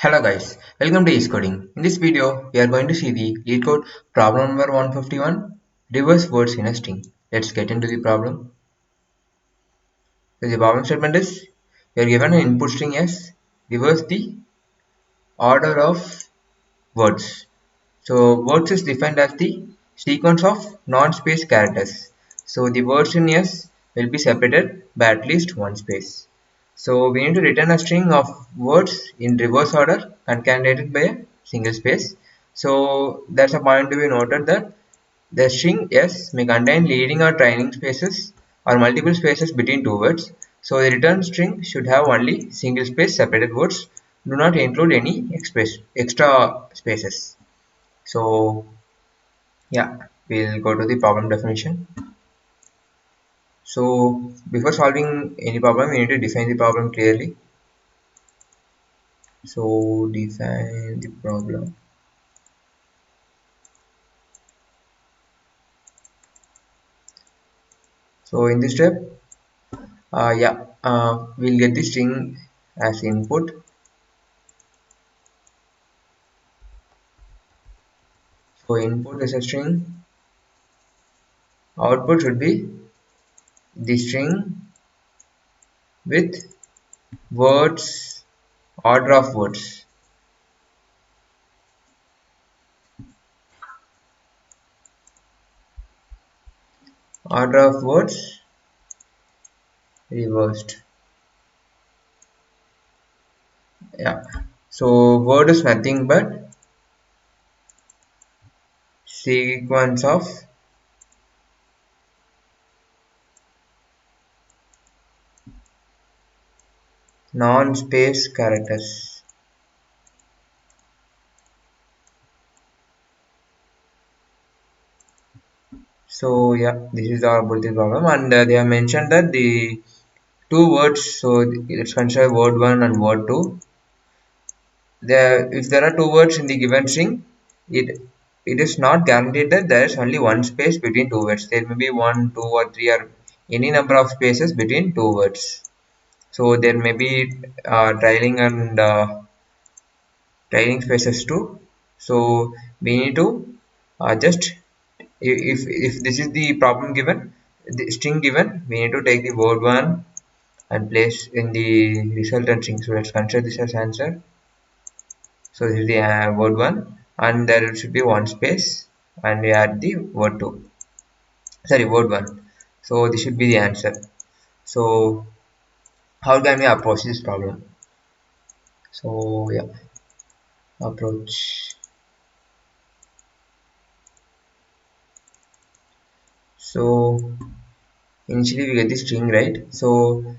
Hello guys, welcome to Coding. In this video, we are going to see the Leetcode problem number 151, reverse words in a string. Let's get into the problem. So the problem statement is, you are given an input string S, reverse the order of words. So words is defined as the sequence of non-space characters. So the words in S will be separated by at least one space. So we need to return a string of words in reverse order concatenated by a single space. So that's a point to be noted that the string S may contain leading or trailing spaces or multiple spaces between two words. So the return string should have only single space separated words. Do not include any extra spaces. So yeah, we'll go to the problem definition. So before solving any problem, we need to define the problem clearly. So define the problem. So in this step, we'll get the string as input. So input is a string. Output should be the string with words, order of words. Order of words reversed. Yeah. So word is nothing but sequence of non-space characters. So yeah, this is all about the problem, and they have mentioned that the two words. So let's consider word one and word two. If there are two words in the given string, it is not guaranteed that there is only one space between two words. There may be one, two, or three, or any number of spaces between two words. So there may be trailing spaces too. So we need to just if this is the problem given, the string given, we need to take the word one and place in the resultant string. So let's consider this as answer. So this is the word one, and there should be one space, and we add the word two, sorry, word one. So this should be the answer. So how can we approach this problem? So yeah, approach. So initially we get the string, right? So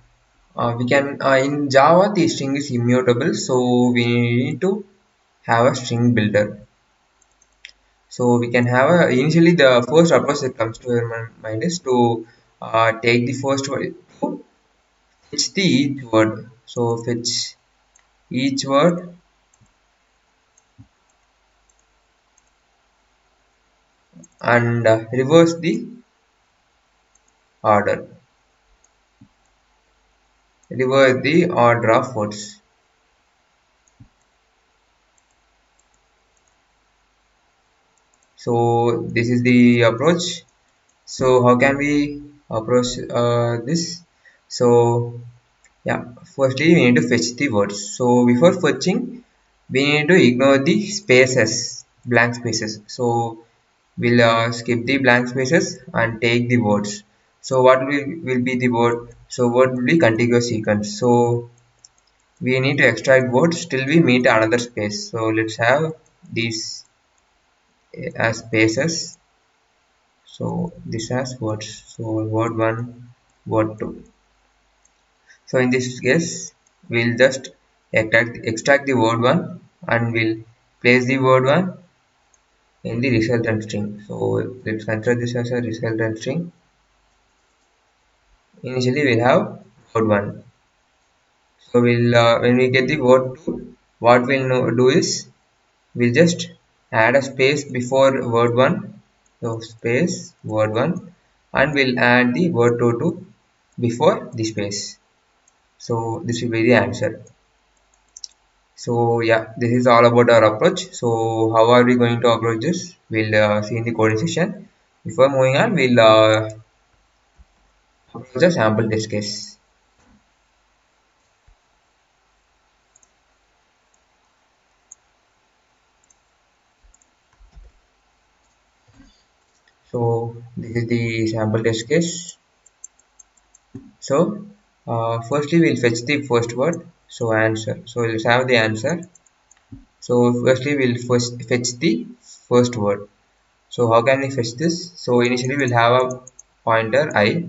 we can in Java the string is immutable, so we need to have a string builder. So we can have a, initially the first approach that comes to your mind is to take the first word to fetch the each word. So fetch each word and reverse the order, reverse the order of words. So this is the approach. So how can we approach this? So yeah, firstly we need to fetch the words. So before fetching, we need to ignore the spaces, blank spaces. So we'll skip the blank spaces and take the words. So what will be the word? So word will be contiguous sequence. So we need to extract words till we meet another space. So let's have these as spaces. So this has words. So word one, word two. So in this case, we'll just extract the word one and we'll place the word one in the resultant string. So let's consider this as a resultant string. Initially, we'll have word one. So we'll when we get the word two, what we'll do is we'll just add a space before word one. So space word one, and we'll add the word two before the space. So this will be the answer. So yeah, this is all about our approach. So how are we going to approach this? We'll see in the coding session. Before moving on, we'll approach the sample test case. So this is the sample test case. So firstly we'll fetch the first word. So answer. So we'll have the answer. So firstly we'll first fetch the first word. So how can we fetch this? So initially we'll have a pointer I,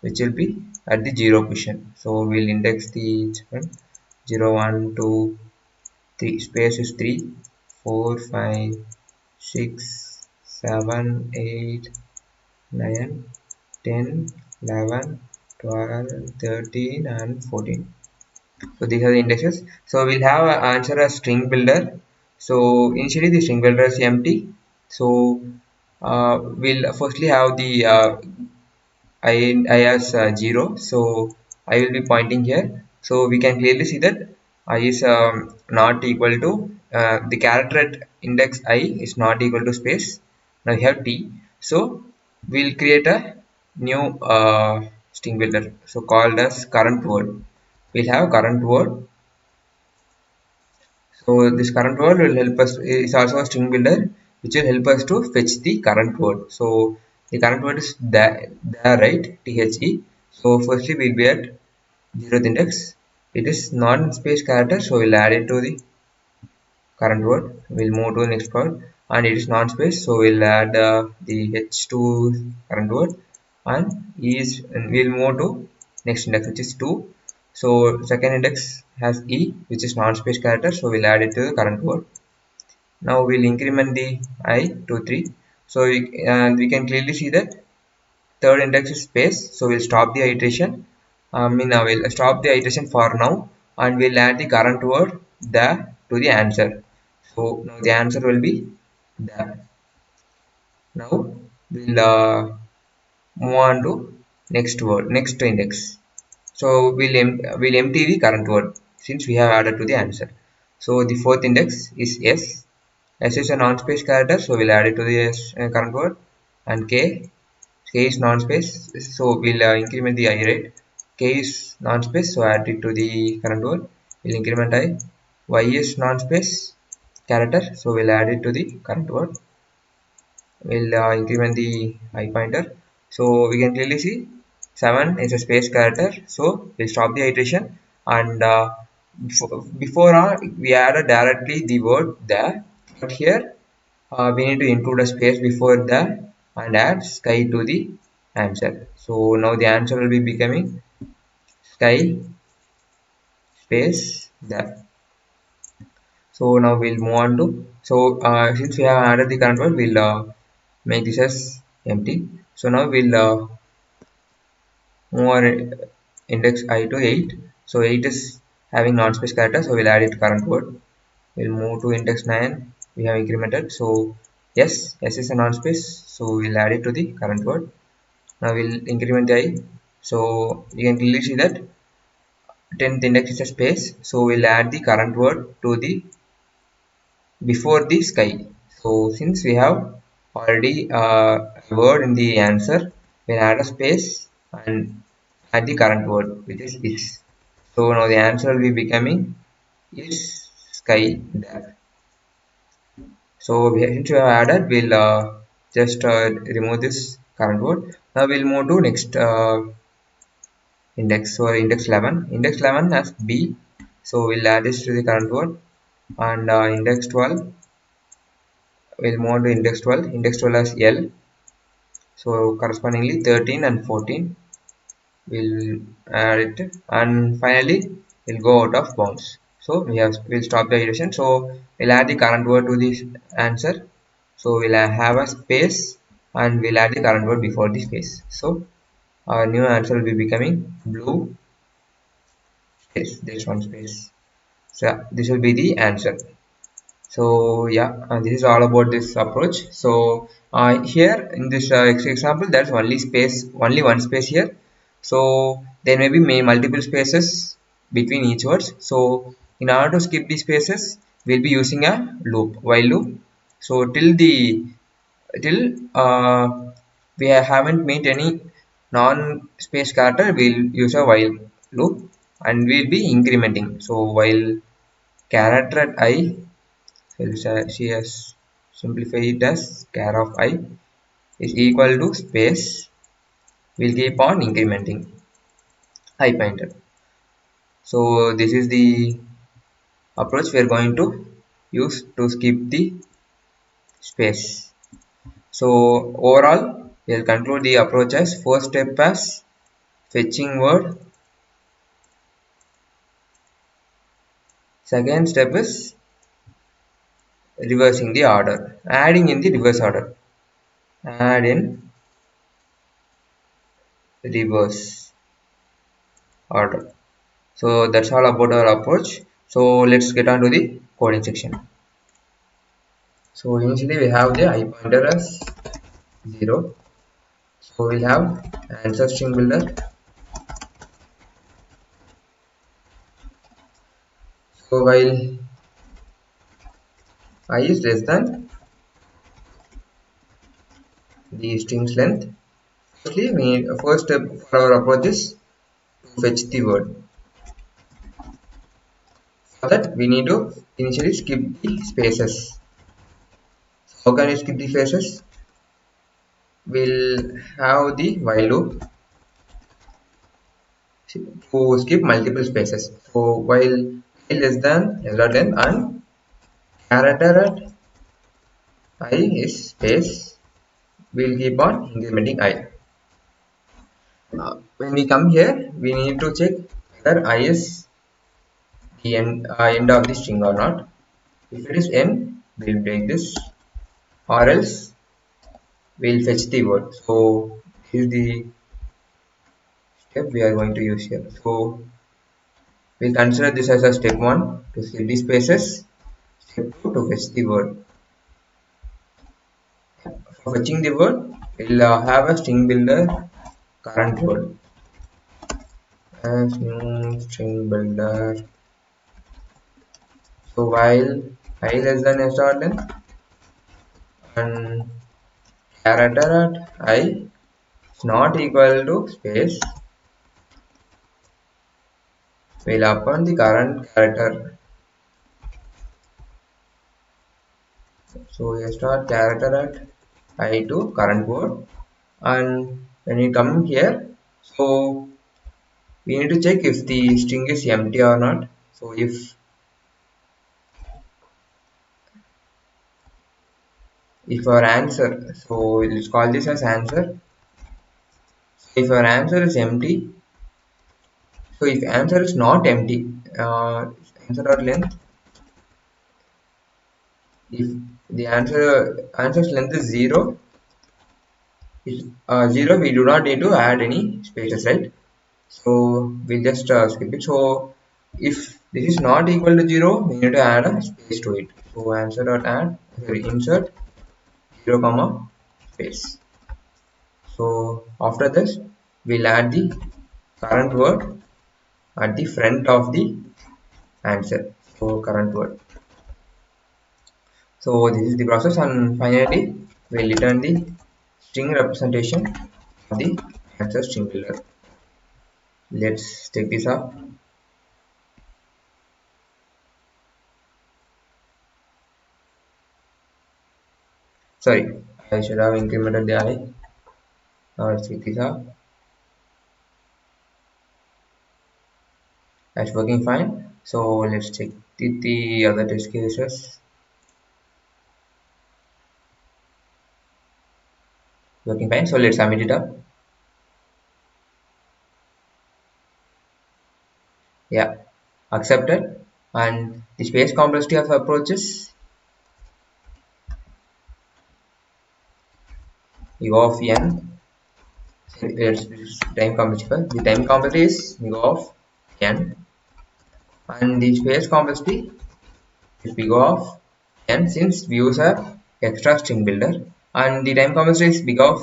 which will be at the 0 position. So we'll index the 0, 1, 2, 3, space is 3, 4, 5, 6, 7, 8, 9, 10, 11, 12, 13, and 14. So these are the indexes. So we'll have an answer as string builder. So initially the string builder is empty. So we'll firstly have the I as 0. So I will be pointing here. So we can clearly see that I is not equal to the character at index I is not equal to space. Now we have T. So we'll create a new string builder. So called as current word. We'll have current word. So this current word will help us, is also a string builder, which will help us to fetch the current word. So the current word is there, right? The. So firstly we'll be at 0th index. It is non-space character, so we'll add it to the current word. We'll move to the next word, and it is non-space, so we'll add the h to current word, and and we'll move to next index, which is 2. So second index has e, which is non-space character, so we'll add it to the current word. Now we'll increment the I to 3. So we can clearly see that third index is space, so we'll stop the iteration. We'll stop the iteration for now, and we'll add the current word the to the answer. So now the answer will be the. Now we'll move on to next word, next index. So we'll empty the current word since we have added to the answer. So the fourth index is s. S is a non-space character, so we'll add it to the current word, and k. K is non-space, so we'll increment the I, right? K is non-space, so add it to the current word. We'll increment I. Y is non-space character, so we'll add it to the current word. We'll increment the I pointer. So we can clearly see 7 is a space character, so we'll stop the iteration, and before we added directly the word there, but here we need to include a space before the and add sky to the answer. So now the answer will be becoming sky space the. So now we'll move on to, so since we have added the current word, we'll make this as empty. So now we'll move our index I to 8. So 8 is having non-space character, so we'll add it current word. We'll move to index 9. We have incremented, so yes, s is a non-space, so we'll add it to the current word. Now we'll increment the I. So you can clearly see that 10th index is a space, so we'll add the current word to the before the sky. So since we have already a word in the answer, we'll add a space and add the current word, which is. So now the answer will be becoming is sky there. So since we have added, we'll just remove this current word. Now we'll move to next index. So index 11. Index 11 has b, so we'll add this to the current word, and index 12. We'll move to index 12. Index 12 has l, so correspondingly 13 and 14 will add it, and finally we'll go out of bounds. So we'll stop the iteration. So we'll add the current word to this answer. So we'll have a space, and we'll add the current word before the space. So our new answer will be becoming blue space. There's one space. So yeah, this will be the answer. So yeah, this is all about this approach. So here in this example, there's only one space here. So there may be multiple spaces between each words. So in order to skip the spaces, we'll be using a loop, while loop. So till we haven't made any non-space character, we'll use a while loop and we'll be incrementing. So while character at I, she has simplified it as char of I is equal to space. We'll keep on incrementing I pointer. So this is the approach we are going to use to skip the space. So overall, we'll conclude the approach as first step as fetching word. Second step is reversing the order, adding in the reverse order. Add in reverse order. So that's all about our approach. So let's get on to the coding section. So initially we have the I pointer as 0. So we'll have answer string builder. So while I is less than the string's length, firstly we need a first step for our approach is to fetch the word. For that we need to initially skip the spaces. So how can we skip the spaces? We'll have the while loop to skip multiple spaces. So while I less than length and character at I is space, we'll keep on incrementing I. When we come here, we need to check whether I is the end of the string or not. If it is n, we'll take this, or else we'll fetch the word. So this is the step we are going to use here. So we'll consider this as a step 1 to skip the spaces, step 2 to fetch the word. For fetching the word, we'll have a string builder current word as new string builder. So while I less than s dot length and character at I is not equal to space, we'll append the current character. So s dot character at I to current word, and when we come here, so we need to check if the string is empty or not. So if our answer, so let's call this as answer. If our answer is empty, so if answer is not empty, answer or length, if the answer's length is 0, is 0, we do not need to add any spaces, right? So we'll just skip it. So if this is not equal to 0, we need to add a space to it. So answer dot add, sorry, insert 0 comma space. So after this, we'll add the current word at the front of the answer. So current word. So this is the process, and finally we'll return the string representation of the answer string builder. Let's take this up. Sorry, I should have incremented the I. Now let's take this up. That's working fine. So let's check the other test cases. Working fine. So let's submit it up. Yeah, accepted. And the space complexity of approaches, we go of n. It's time complexity. The time complexity is we go of n, and the space complexity is we go of n, since we use a extra string builder, and the time complexity is big of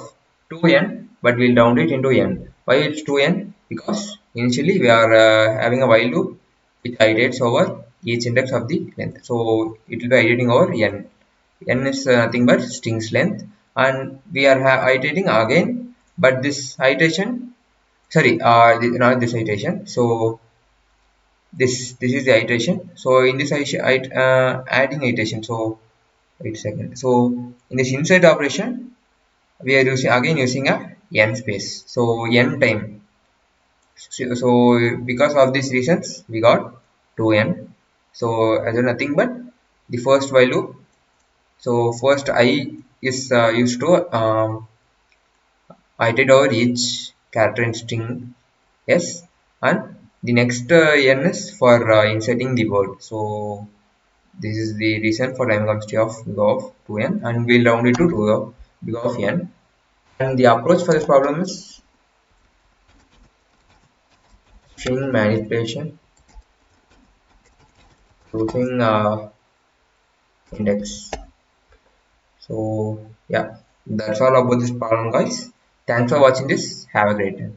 2n, but we'll round it into n. Why it's 2n? Because initially we are having a while loop which iterates over each index of the length. So it will be iterating over n. N is nothing but strings length, and we are iterating again, but this iteration, sorry, not this iteration. So this is the iteration. So in this adding iteration. So wait a second. So in this insert operation, we are using a n space. So n time. So because of these reasons, we got 2n. So as a nothing but the first while loop. So first I is used to iterate over each character in string s, and the next n is for inserting the word. So this is the reason for time complexity of big of 2n, and we'll round it to 2 of big of n. And the approach for this problem is string manipulation using index. So yeah, that's all about this problem, guys. Thanks for watching this. Have a great day.